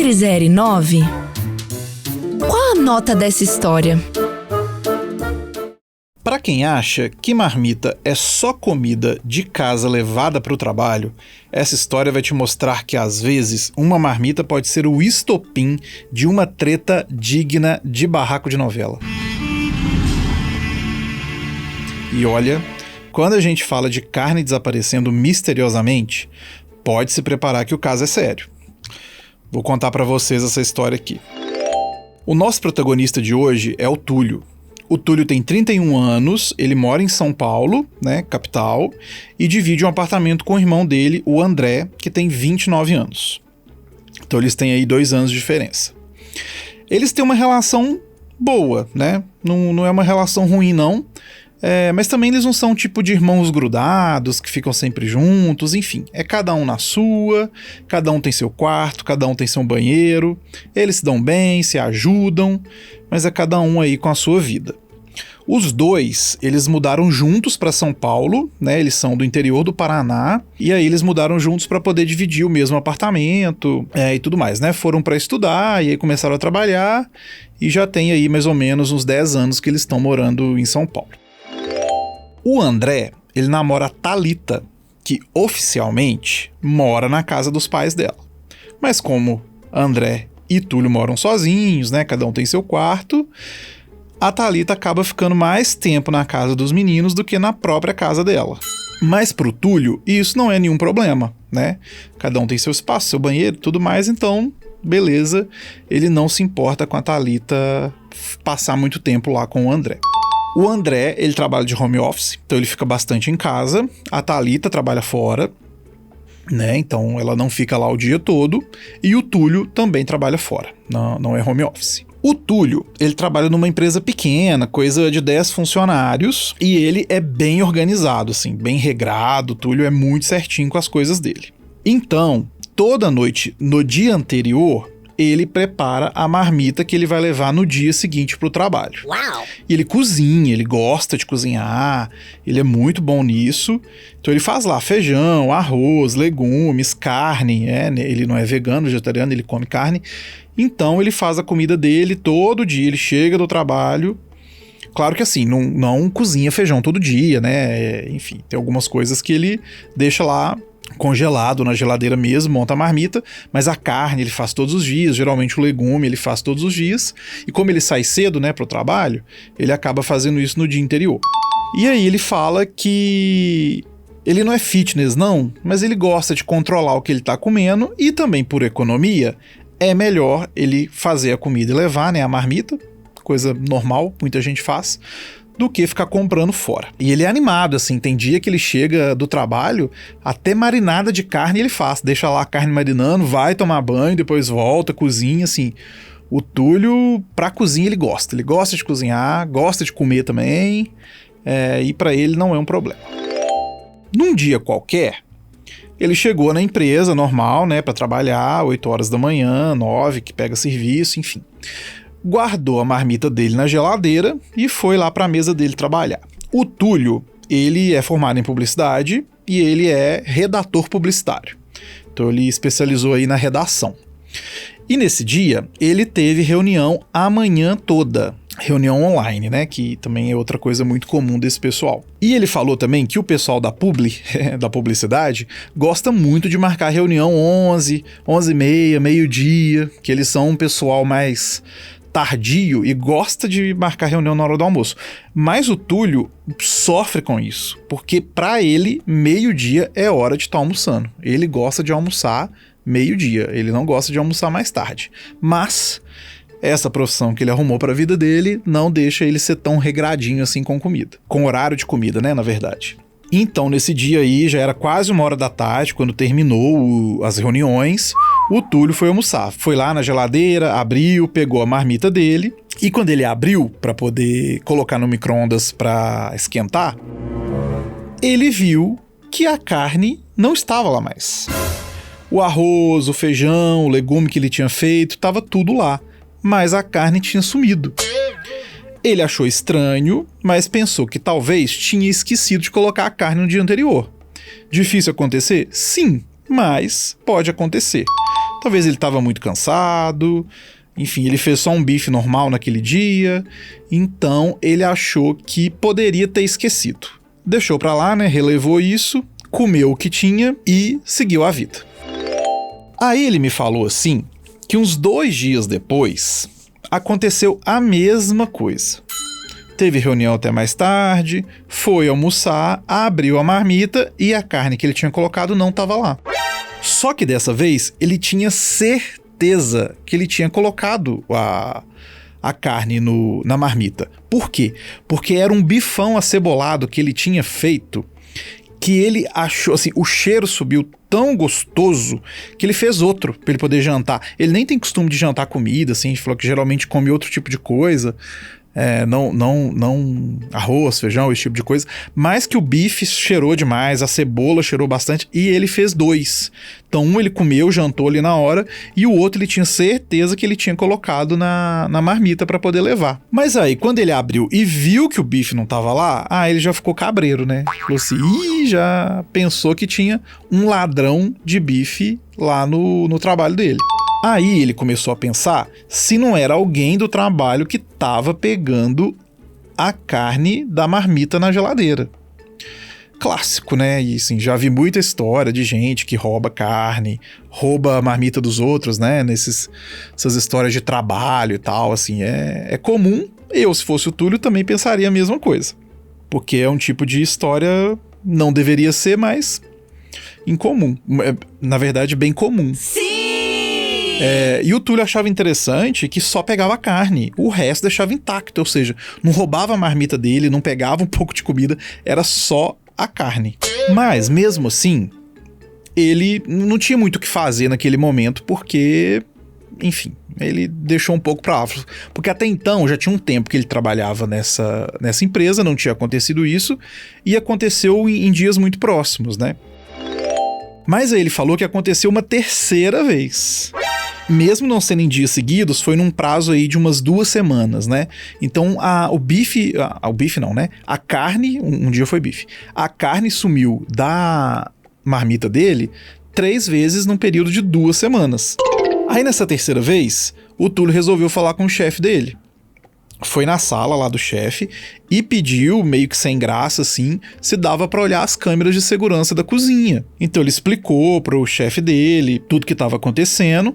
entre 0 e 9? Qual a nota dessa história? Para quem acha que marmita é só comida de casa levada para o trabalho, essa história vai te mostrar que às vezes uma marmita pode ser o estopim de uma treta digna de barraco de novela. E olha, quando a gente fala de carne desaparecendo misteriosamente, pode se preparar que o caso é sério. Vou contar para vocês essa história aqui. O nosso protagonista de hoje é o Túlio. O Túlio tem 31 anos, ele mora em São Paulo, né, capital, e divide um apartamento com o irmão dele, o André, que tem 29 anos. Então eles têm aí 2 anos de diferença. Eles têm uma relação boa, né? Não é uma relação ruim, não. Mas também eles não são tipo de irmãos grudados, que ficam sempre juntos, enfim. É cada um na sua, cada um tem seu quarto, cada um tem seu banheiro. Eles se dão bem, se ajudam, mas é cada um aí com a sua vida. Os dois, eles mudaram juntos para São Paulo, né? Eles são do interior do Paraná, e aí eles mudaram juntos para poder dividir o mesmo apartamento e tudo mais, né? Foram para estudar, e aí começaram a trabalhar, e já tem aí mais ou menos uns 10 anos que eles estão morando em São Paulo. O André, ele namora a Thalita, que oficialmente mora na casa dos pais dela. Mas como André e Túlio moram sozinhos, né, cada um tem seu quarto, a Thalita acaba ficando mais tempo na casa dos meninos do que na própria casa dela. Mas pro Túlio, isso não é nenhum problema, né? Cada um tem seu espaço, seu banheiro, tudo mais, então, beleza, ele não se importa com a Thalita passar muito tempo lá com o André. O André, ele trabalha de home office, então ele fica bastante em casa. A Thalita trabalha fora, né? Então ela não fica lá o dia todo. E o Túlio também trabalha fora, não é home office. O Túlio, ele trabalha numa empresa pequena, coisa de 10 funcionários, e ele é bem organizado, assim, bem regrado. O Túlio é muito certinho com as coisas dele. Então, toda noite, no dia anterior, ele prepara a marmita que ele vai levar no dia seguinte pro trabalho. Uau! E ele cozinha, ele gosta de cozinhar, ele é muito bom nisso. Então ele faz lá feijão, arroz, legumes, carne, ele não é vegano, vegetariano, ele come carne. Então ele faz a comida dele todo dia, ele chega do trabalho. Claro que assim, não cozinha feijão todo dia, né? Enfim, tem algumas coisas que ele deixa lá congelado na geladeira mesmo, monta a marmita, mas a carne ele faz todos os dias, geralmente o legume ele faz todos os dias, e como ele sai cedo, né, pro trabalho, ele acaba fazendo isso no dia anterior. E aí ele fala que ele não é fitness não, mas ele gosta de controlar o que ele tá comendo, e também por economia, é melhor ele fazer a comida e levar, né, a marmita, coisa normal, muita gente faz, do que ficar comprando fora. E ele é animado, assim, tem dia que ele chega do trabalho, até marinada de carne ele faz, deixa lá a carne marinando, vai tomar banho, depois volta, cozinha, assim. O Túlio, pra cozinha, ele gosta de cozinhar, gosta de comer também, e pra ele não é um problema. Num dia qualquer, ele chegou na empresa normal, né, pra trabalhar, 8 horas da manhã, 9, que pega serviço, enfim. Guardou a marmita dele na geladeira e foi lá para a mesa dele trabalhar. O Túlio, ele é formado em publicidade e ele é redator publicitário. Então ele especializou aí na redação. E nesse dia, ele teve reunião a manhã toda. Reunião online, né? Que também é outra coisa muito comum desse pessoal. E ele falou também que o pessoal da da publicidade, gosta muito de marcar reunião 11, 11h30, meio-dia, que eles são um pessoal mais tardio e gosta de marcar reunião na hora do almoço. Mas o Túlio sofre com isso, porque para ele, meio-dia é hora de estar almoçando. Ele gosta de almoçar meio-dia, ele não gosta de almoçar mais tarde. Mas essa profissão que ele arrumou para a vida dele não deixa ele ser tão regradinho assim com comida. Com horário de comida, né, na verdade. Então, nesse dia aí, já era quase 1h da tarde, quando terminou as reuniões, o Túlio foi almoçar. Foi lá na geladeira, abriu, pegou a marmita dele, e quando ele abriu para poder colocar no micro-ondas para esquentar, ele viu que a carne não estava lá mais. O arroz, o feijão, o legume que ele tinha feito, estava tudo lá, mas a carne tinha sumido. Ele achou estranho, mas pensou que talvez tinha esquecido de colocar a carne no dia anterior. Difícil acontecer? Sim, mas pode acontecer. Talvez ele estava muito cansado, enfim, ele fez só um bife normal naquele dia, então ele achou que poderia ter esquecido. Deixou pra lá, né, relevou isso, comeu o que tinha e seguiu a vida. Aí ele me falou assim, que uns 2 dias depois, aconteceu a mesma coisa. Teve reunião até mais tarde, foi almoçar, abriu a marmita e a carne que ele tinha colocado não estava lá. Só que dessa vez ele tinha certeza que ele tinha colocado a carne na marmita. Por quê? Porque era um bifão acebolado que ele tinha feito, que ele achou, assim, o cheiro subiu tão gostoso que ele fez outro pra ele poder jantar. Ele nem tem costume de jantar comida, assim, a gente falou que geralmente come outro tipo de coisa, não arroz, feijão, esse tipo de coisa, mas que o bife cheirou demais, a cebola cheirou bastante e ele fez 2. Então um ele comeu, jantou ali na hora e o outro ele tinha certeza que ele tinha colocado na marmita pra poder levar. Mas aí quando ele abriu e viu que o bife não tava lá, ele já ficou cabreiro, né? Falou assim, já pensou que tinha um ladrão de bife lá no trabalho dele. Aí ele começou a pensar se não era alguém do trabalho que estava pegando a carne da marmita na geladeira. Clássico, né? E assim, já vi muita história de gente que rouba carne, rouba a marmita dos outros, né? Essas histórias de trabalho e tal, assim, é comum. Eu, se fosse o Túlio, também pensaria a mesma coisa. Porque é um tipo de história, não deveria ser, mas incomum. Na verdade, bem comum. Sim! E o Túlio achava interessante que só pegava a carne, o resto deixava intacto, ou seja, não roubava a marmita dele, não pegava um pouco de comida, era só a carne. Mas, mesmo assim, ele não tinha muito o que fazer naquele momento, porque, enfim, ele deixou um pouco pra lá. Porque até então, já tinha um tempo que ele trabalhava nessa empresa, não tinha acontecido isso, e aconteceu em dias muito próximos, né? Mas aí ele falou que aconteceu uma terceira vez. Mesmo não sendo em dias seguidos, foi num prazo aí de umas 2 semanas, né? Então o bife não, né? A carne, um dia foi bife. A carne sumiu da marmita dele 3 vezes num período de 2 semanas. Aí nessa terceira vez, o Túlio resolveu falar com o chefe dele. Foi na sala lá do chefe e pediu, meio que sem graça assim, se dava pra olhar as câmeras de segurança da cozinha. Então ele explicou pro chefe dele tudo que estava acontecendo.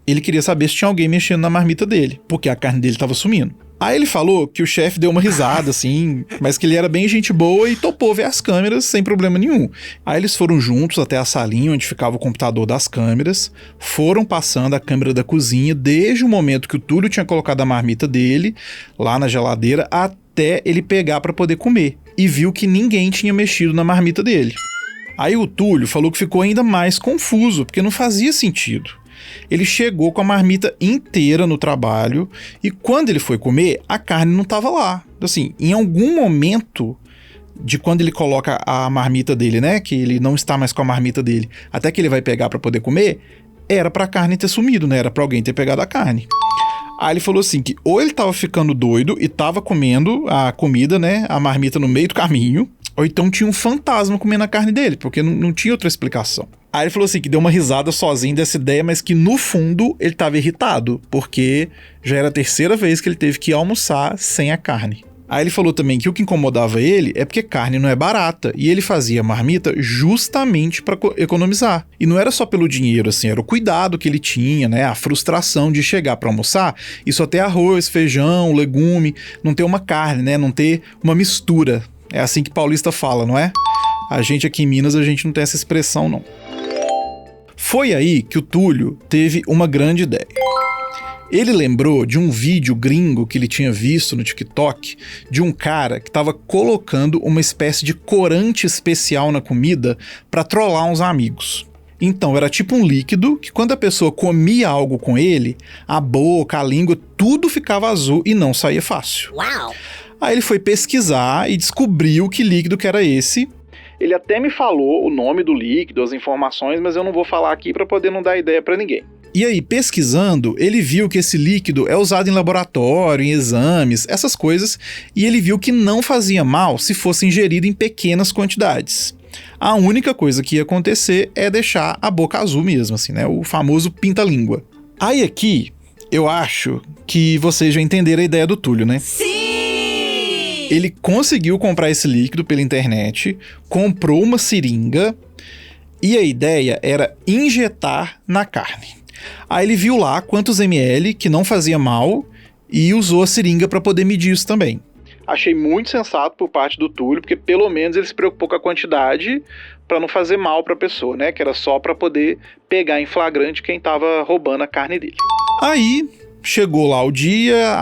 Ele queria saber se tinha alguém mexendo na marmita dele, porque a carne dele estava sumindo. Aí ele falou que o chefe deu uma risada, assim, mas que ele era bem gente boa e topou ver as câmeras sem problema nenhum. Aí eles foram juntos até a salinha onde ficava o computador das câmeras, foram passando a câmera da cozinha desde o momento que o Túlio tinha colocado a marmita dele lá na geladeira até ele pegar para poder comer. E viu que ninguém tinha mexido na marmita dele. Aí o Túlio falou que ficou ainda mais confuso, porque não fazia sentido. Ele chegou com a marmita inteira no trabalho e quando ele foi comer, a carne não estava lá. Assim, em algum momento de quando ele coloca a marmita dele, né, que ele não está mais com a marmita dele, até que ele vai pegar para poder comer, era para a carne ter sumido, né? Era para alguém ter pegado a carne. Aí ele falou assim que ou ele estava ficando doido e estava comendo a comida, né, a marmita no meio do caminho, ou então tinha um fantasma comendo a carne dele, porque não tinha outra explicação. Aí ele falou assim que deu uma risada sozinho dessa ideia, mas que no fundo ele estava irritado, porque já era a terceira vez que ele teve que almoçar sem a carne. Aí ele falou também que o que incomodava ele é porque carne não é barata, e ele fazia marmita justamente para economizar. E não era só pelo dinheiro, assim, era o cuidado que ele tinha, né, a frustração de chegar para almoçar e só ter arroz, feijão, legume, não ter uma carne, né, não ter uma mistura. É assim que paulista fala, não é? A gente aqui em Minas, a gente não tem essa expressão, não. Foi aí que o Túlio teve uma grande ideia. Ele lembrou de um vídeo gringo que ele tinha visto no TikTok de um cara que estava colocando uma espécie de corante especial na comida para trollar uns amigos. Então era tipo um líquido que quando a pessoa comia algo com ele, a boca, a língua, tudo ficava azul e não saía fácil. Uau! Aí ele foi pesquisar e descobriu que líquido que era esse. Ele até me falou o nome do líquido, as informações, mas eu não vou falar aqui para poder não dar ideia para ninguém. E aí, pesquisando, ele viu que esse líquido é usado em laboratório, em exames, essas coisas, e ele viu que não fazia mal se fosse ingerido em pequenas quantidades. A única coisa que ia acontecer é deixar a boca azul mesmo, assim, né? O famoso pinta-língua. Aí aqui, eu acho que vocês já entenderam a ideia do Túlio, né? Sim! Ele conseguiu comprar esse líquido pela internet, comprou uma seringa e a ideia era injetar na carne. Aí ele viu lá quantos ml, que não fazia mal, e usou a seringa para poder medir isso também. Achei muito sensato por parte do Túlio, porque pelo menos ele se preocupou com a quantidade para não fazer mal para a pessoa, né? Que era só para poder pegar em flagrante quem estava roubando a carne dele. Aí chegou lá o dia,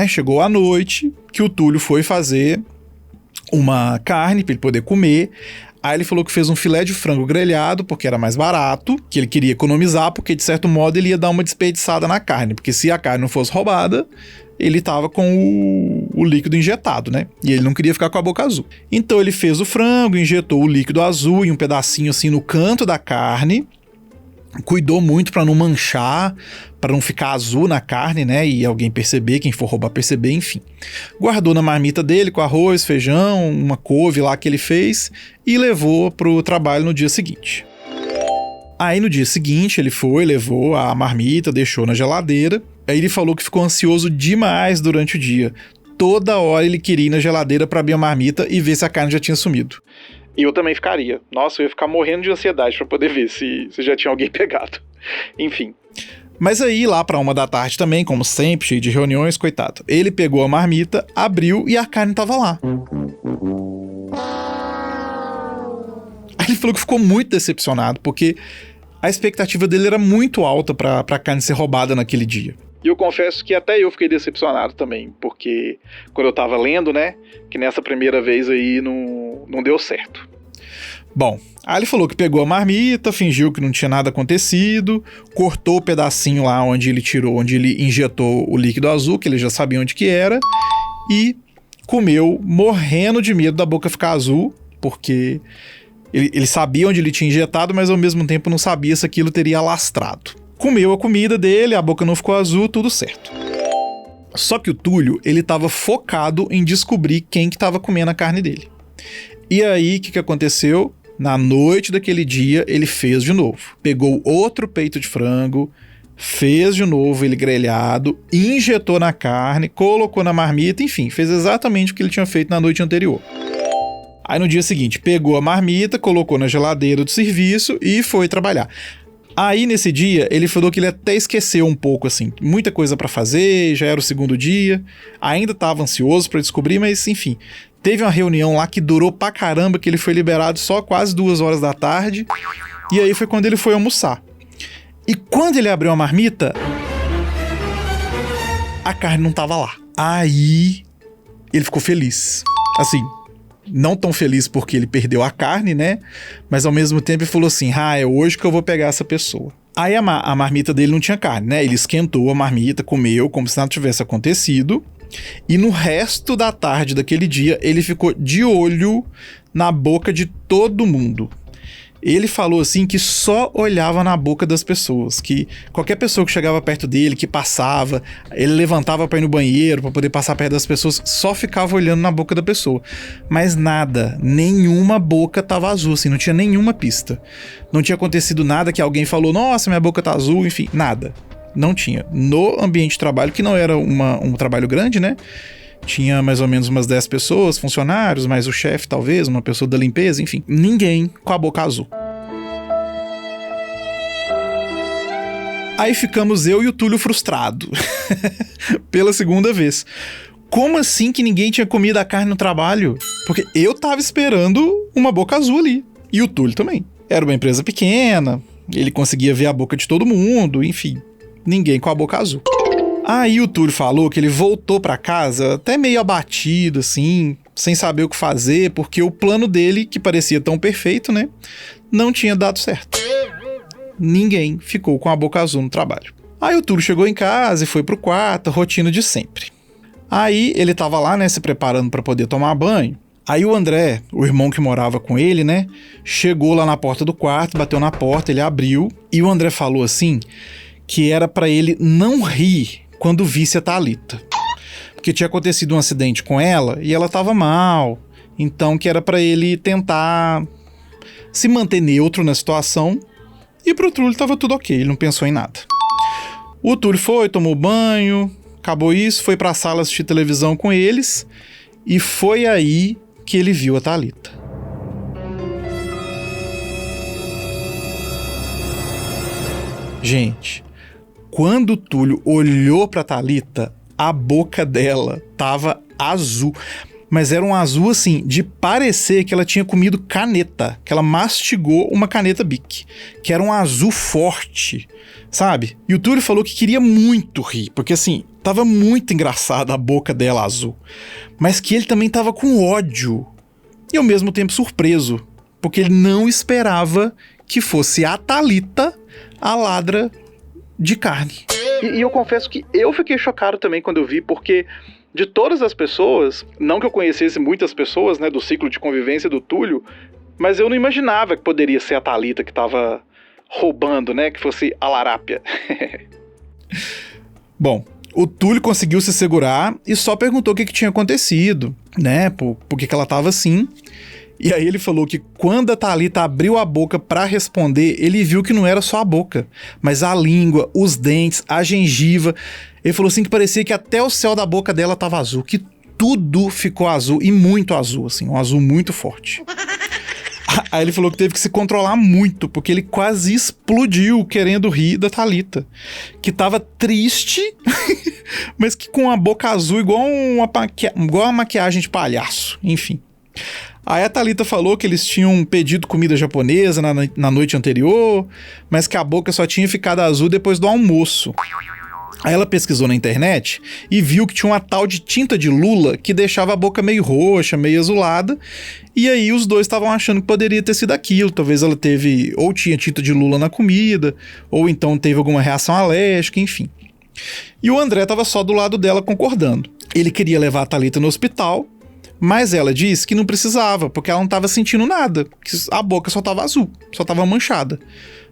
chegou a noite que o Túlio foi fazer uma carne para ele poder comer. Aí ele falou que fez um filé de frango grelhado, porque era mais barato, que ele queria economizar, porque de certo modo ele ia dar uma desperdiçada na carne, porque se a carne não fosse roubada, ele tava com o líquido injetado, né? E ele não queria ficar com a boca azul. Então ele fez o frango, injetou o líquido azul em um pedacinho assim no canto da carne, cuidou muito para não manchar, para não ficar azul na carne, né? E alguém perceber, quem for roubar perceber, enfim. Guardou na marmita dele com arroz, feijão, uma couve lá que ele fez e levou pro trabalho no dia seguinte. Aí no dia seguinte ele foi, levou a marmita, deixou na geladeira. Aí ele falou que ficou ansioso demais durante o dia. Toda hora ele queria ir na geladeira para abrir a marmita e ver se a carne já tinha sumido. E eu também ficaria. Nossa, eu ia ficar morrendo de ansiedade para poder ver se já tinha alguém pegado. Enfim. Mas aí, lá pra 1 da tarde também, como sempre, cheio de reuniões, coitado. Ele pegou a marmita, abriu e a carne tava lá. Aí ele falou que ficou muito decepcionado, porque a expectativa dele era muito alta pra carne ser roubada naquele dia. E eu confesso que até eu fiquei decepcionado também, porque quando eu tava lendo, né, que nessa primeira vez aí não deu certo. Bom, aí ele falou que pegou a marmita, fingiu que não tinha nada acontecido, cortou o pedacinho lá onde ele injetou o líquido azul, que ele já sabia onde que era, e comeu morrendo de medo da boca ficar azul, porque ele sabia onde ele tinha injetado, mas ao mesmo tempo não sabia se aquilo teria alastrado. Comeu a comida dele, a boca não ficou azul, tudo certo. Só que o Túlio, ele estava focado em descobrir quem que estava comendo a carne dele. E aí, o que aconteceu? Na noite daquele dia, ele fez de novo. Pegou outro peito de frango, fez de novo ele grelhado, injetou na carne, colocou na marmita, enfim, fez exatamente o que ele tinha feito na noite anterior. Aí no dia seguinte, pegou a marmita, colocou na geladeira do serviço e foi trabalhar. Aí nesse dia, ele falou que ele até esqueceu um pouco, assim, muita coisa pra fazer, já era o segundo dia, ainda tava ansioso pra descobrir, mas enfim, teve uma reunião lá que durou pra caramba, que ele foi liberado só quase 2 horas da tarde, e aí foi quando ele foi almoçar. E quando ele abriu a marmita, a carne não tava lá. Aí ele ficou feliz, assim, não tão feliz porque ele perdeu a carne, né? Mas ao mesmo tempo ele falou assim, é hoje que eu vou pegar essa pessoa. Aí a marmita dele não tinha carne, né? Ele esquentou a marmita, comeu como se nada tivesse acontecido. E no resto da tarde daquele dia, ele ficou de olho na boca de todo mundo. Ele falou assim que só olhava na boca das pessoas, que qualquer pessoa que chegava perto dele, que passava, ele levantava para ir no banheiro, para poder passar perto das pessoas, só ficava olhando na boca da pessoa. Mas nada, nenhuma boca tava azul, assim, não tinha nenhuma pista. Não tinha acontecido nada que alguém falou, nossa, minha boca tá azul, enfim, nada. Não tinha. No ambiente de trabalho, que não era um trabalho grande, né? Tinha mais ou menos umas 10 pessoas, funcionários, mais o chefe talvez, uma pessoa da limpeza, enfim. Ninguém com a boca azul. Aí ficamos eu e o Túlio frustrado. Pela segunda vez. Como assim que ninguém tinha comido a carne no trabalho? Porque eu tava esperando uma boca azul ali. E o Túlio também. Era uma empresa pequena, ele conseguia ver a boca de todo mundo, enfim. Ninguém com a boca azul. Aí o Túlio falou que ele voltou pra casa até meio abatido, assim, sem saber o que fazer, porque o plano dele, que parecia tão perfeito, né, não tinha dado certo. Ninguém ficou com a boca azul no trabalho. Aí o Túlio chegou em casa e foi pro quarto, rotina de sempre. Aí ele tava lá, né, se preparando pra poder tomar banho. Aí o André, o irmão que morava com ele, né, chegou lá na porta do quarto, bateu na porta, ele abriu, e o André falou assim, que era pra ele não rir quando visse a Thalita. Porque tinha acontecido um acidente com ela e ela tava mal. Então que era pra ele tentar se manter neutro na situação, e pro Túlio tava tudo ok, ele não pensou em nada. O Túlio foi, tomou banho, acabou isso, foi pra sala assistir televisão com eles, e foi aí que ele viu a Thalita. Gente, quando o Túlio olhou pra Thalita, a boca dela tava azul. Mas era um azul, assim, de parecer que ela tinha comido caneta. Que ela mastigou uma caneta Bic. Que era um azul forte, sabe? E o Túlio falou que queria muito rir. Porque, assim, tava muito engraçada a boca dela azul. Mas que ele também tava com ódio. E, ao mesmo tempo, surpreso. Porque ele não esperava que fosse a Thalita a ladra de carne. E eu confesso que eu fiquei chocado também quando eu vi, porque... de todas as pessoas, não que eu conhecesse muitas pessoas, né, do ciclo de convivência do Túlio, mas eu não imaginava que poderia ser a Thalita que estava roubando, né, que fosse a larápia. Bom, o Túlio conseguiu se segurar e só perguntou o que tinha acontecido, né, por que ela estava assim. E aí ele falou que quando a Thalita abriu a boca para responder, ele viu que não era só a boca, mas a língua, os dentes, a gengiva. Ele falou assim que parecia que até o céu da boca dela tava azul, que tudo ficou azul, e muito azul, assim, um azul muito forte. Aí ele falou que teve que se controlar muito, porque ele quase explodiu querendo rir da Thalita, que tava triste, mas que com a boca azul igual uma maquiagem de palhaço, enfim. Aí a Thalita falou que eles tinham pedido comida japonesa na noite anterior, mas que a boca só tinha ficado azul depois do almoço. Aí ela pesquisou na internet e viu que tinha uma tal de tinta de lula que deixava a boca meio roxa, meio azulada. E aí os dois estavam achando que poderia ter sido aquilo. Talvez ela teve, ou tinha tinta de lula na comida, ou então teve alguma reação alérgica, enfim. E o André estava só do lado dela concordando. Ele queria levar a Thalita no hospital, mas ela disse que não precisava, porque ela não estava sentindo nada, que a boca só estava azul, só estava manchada.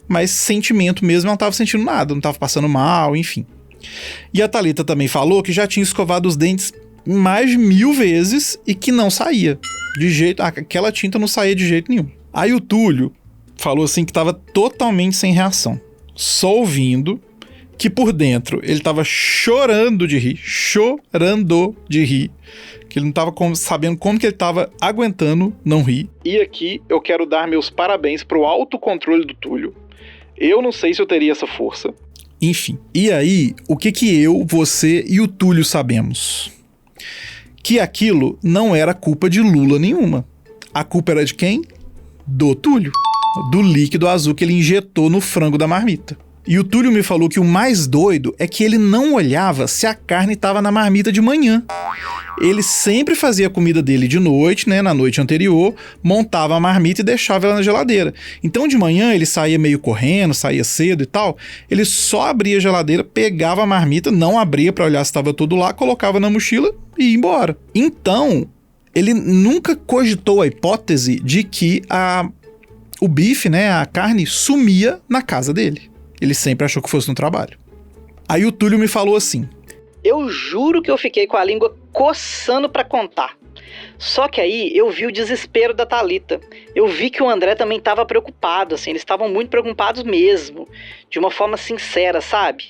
Mas sentimento mesmo, ela não estava sentindo nada, não estava passando mal, enfim. E a Thalita também falou que já tinha escovado os dentes mais de 1000 vezes e que não saía. Aquela tinta não saía de jeito nenhum. Aí o Túlio falou assim que estava totalmente sem reação, só ouvindo, que por dentro ele estava chorando de rir, que ele não estava sabendo como que ele estava aguentando não rir. E aqui eu quero dar meus parabéns pro autocontrole do Túlio. Eu não sei se eu teria essa força. Enfim, e aí, o que eu, você e o Túlio sabemos? Que aquilo não era culpa de Lula nenhuma. A culpa era de quem? Do Túlio. Do líquido azul que ele injetou no frango da marmita. E o Túlio me falou que o mais doido é que ele não olhava se a carne estava na marmita de manhã. Ele sempre fazia a comida dele de noite, né, na noite anterior, montava a marmita e deixava ela na geladeira. Então de manhã ele saía meio correndo, saía cedo e tal, ele só abria a geladeira, pegava a marmita, não abria para olhar se estava tudo lá, colocava na mochila e ia embora. Então, ele nunca cogitou a hipótese de que o bife, né, a carne, sumia na casa dele. Ele sempre achou que fosse no trabalho. Aí o Túlio me falou assim: eu juro que eu fiquei com a língua coçando pra contar. Só que aí eu vi o desespero da Thalita. Eu vi que o André também estava preocupado, assim, eles estavam muito preocupados mesmo, de uma forma sincera, sabe?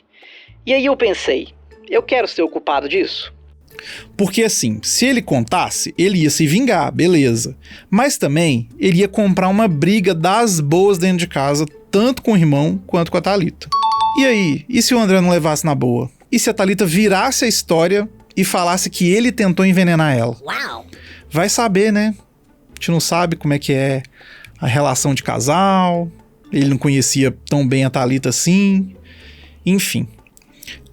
E aí eu pensei, eu quero ser o culpado disso? Porque assim, se ele contasse, ele ia se vingar, beleza. Mas também, ele ia comprar uma briga das boas dentro de casa, tanto com o irmão quanto com a Thalita. E aí, e se o André não levasse na boa? E se a Thalita virasse a história e falasse que ele tentou envenenar ela? Uau! Vai saber, né? A gente não sabe como é que é a relação de casal, ele não conhecia tão bem a Thalita assim, enfim.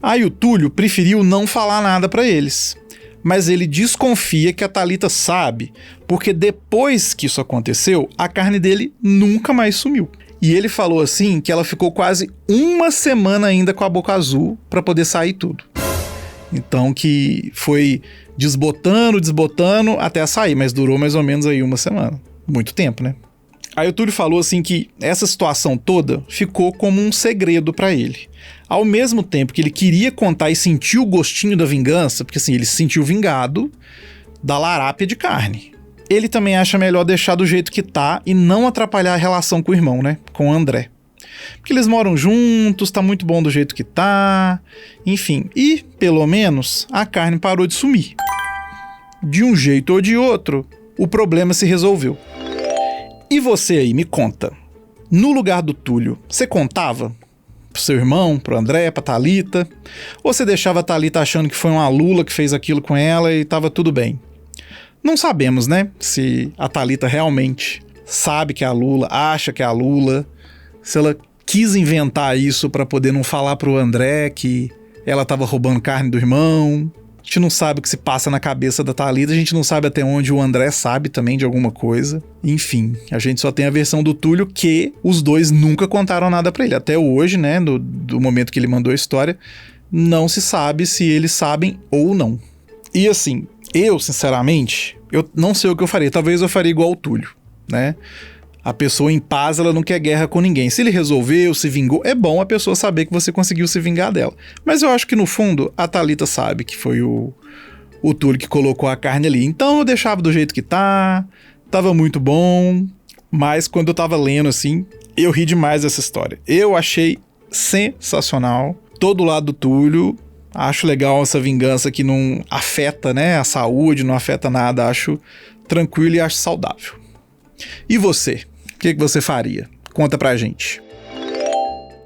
Aí o Túlio preferiu não falar nada pra eles, mas ele desconfia que a Thalita sabe, porque depois que isso aconteceu, a carne dele nunca mais sumiu. E ele falou assim que ela ficou quase uma semana ainda com a boca azul pra poder sair tudo. Então que foi desbotando até sair, mas durou mais ou menos aí uma semana. Muito tempo, né? Aí o Túlio falou assim que essa situação toda ficou como um segredo pra ele. Ao mesmo tempo que ele queria contar e sentir o gostinho da vingança, porque assim, ele se sentiu vingado da larápia de carne. ele também acha melhor deixar do jeito que tá e não atrapalhar a relação com o irmão, né? Com o André. Porque eles moram juntos, tá muito bom do jeito que tá, enfim. E, pelo menos, a carne parou de sumir. De um jeito ou de outro, o problema se resolveu. E você aí, me conta. No lugar do Túlio, você contava pro seu irmão, pro André, pra Thalita? Ou você deixava a Thalita achando que foi uma Lula que fez aquilo com ela e tava tudo bem? Não sabemos, né? Se a Thalita realmente sabe que é a Lula, acha que é a Lula, se ela quis inventar isso pra poder não falar pro André que ela tava roubando carne do irmão. A gente não sabe o que se passa na cabeça da Thalita, a gente não sabe até onde o André sabe também de alguma coisa. Enfim, a gente só tem a versão do Túlio que os dois nunca contaram nada pra ele. Até hoje, né, do momento que ele mandou a história, não se sabe se eles sabem ou não. E assim, eu, sinceramente, eu não sei o que eu faria. Talvez eu faria igual o Túlio, né? A pessoa em paz, ela não quer guerra com ninguém. Se ele resolveu, se vingou, é bom a pessoa saber que você conseguiu se vingar dela. Mas eu acho que no fundo, a Thalita sabe que foi o Túlio que colocou a carne ali. Então eu deixava do jeito que tá, tava muito bom. Mas quando eu tava lendo assim, eu ri demais dessa história. Eu achei sensacional. Todo lado do Túlio. Acho legal essa vingança que não afeta, né, a saúde, não afeta nada. Acho tranquilo e acho saudável. E você? O que você faria? Conta pra gente.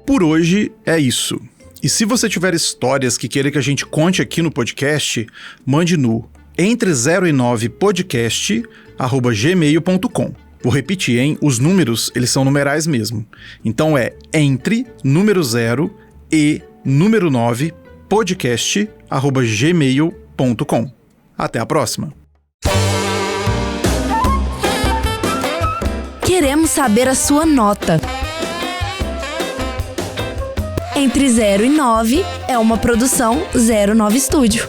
Por hoje é isso. E se você tiver histórias que queira que a gente conte aqui no podcast, mande no entre0e9podcast@gmail.com. Vou repetir, hein? Os números, eles são numerais mesmo. Então é entre número 0 e número 9 podcast@gmail.com. Até a próxima. Queremos saber a sua nota. Entre 0 e 9 é uma produção 09 Studio.